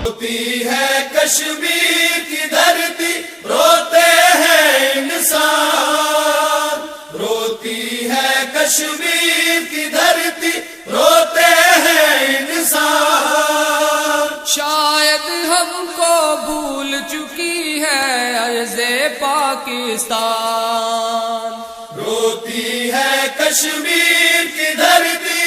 روتی ہے کشمیر کی دھرتی، روتے ہیں انسان، روتی ہے کشمیر کی دھرتی، روتے ہیں انسان۔ شاید ہم کو بھول چکی ہے عرض پاکستان، روتی ہے کشمیر کی دھرتی،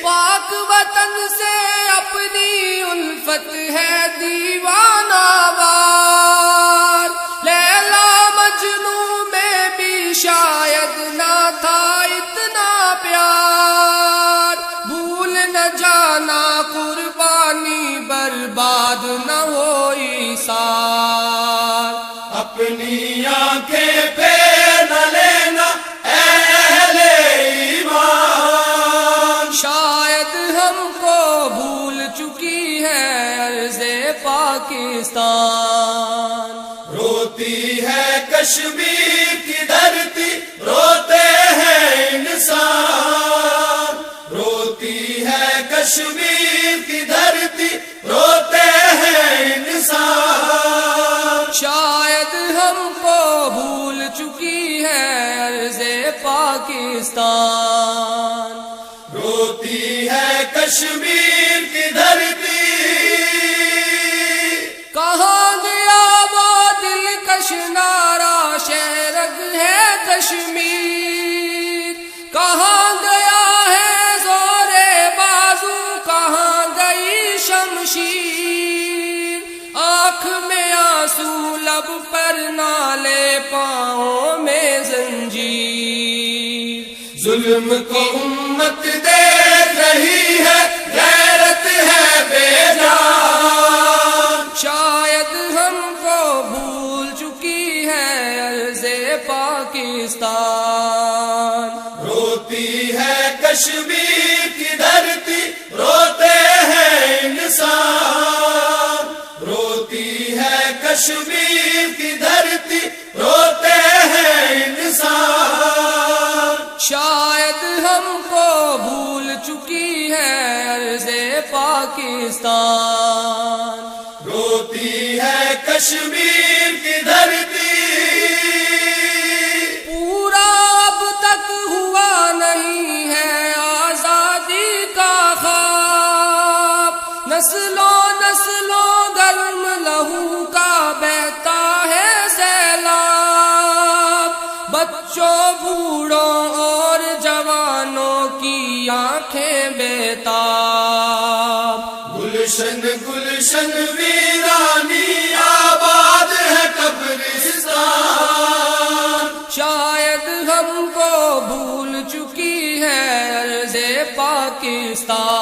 پاک وطن سے اپنی الفت ہے دیوانہ وار، لیلا مجنو میں بھی شاید نہ تھا اتنا پیار، بھول نہ جانا قربانی برباد نہ ہوئی سار، اپنی آنکھیں پھیر نہ لینا اے اہل ایمان۔ شاید ہم کو بھول چکی ہے عرض پاکستان، روتی ہے کشمیر کی دھرتی، روتے ہیں انسان، روتی ہے کشمیر کی دھرتی، روتے ہیں انسان۔ شاید ہم کو بھول چکی ہے عرض پاکستان، روتی ہے کشمیر کی دھرتی، کہاں گیا وہ دلکش نعرہ شہرگ ہے کشمیر، کہاں گیا ہے زور بازو، کہاں گئی شمشیر، آنکھ میں آنسو لب پر نالے پاؤں میں زنجیر، ظلم کو امت دیکھ رہی ہے، غیرت ہے بے جان۔ شاید ہم کو بھول چکی ہے عرض پاکستان، روتی ہے کشمیر کی دھرتی، روتے ہیں انسان، روتی ہے کشمیر کی دھرتی، روتے ہیں انسان۔ شاید ہم کو بھول چکی ہے عرض پاکستان، روتی ہے کشمیر کی دھرتی، پورا اب تک ہوا نہیں ہے آزادی کا خواب، نسلوں نسلوں گرم لہو کا بہتا ہے سیلاب، بچوں بوڑھوں اور جوانوں کی آنکھیں بیتاب، گلشن گلشن ویرانی آباد ہے قبرستان۔ شاید ہم کو بھول چکی ہے عرض پاکستان۔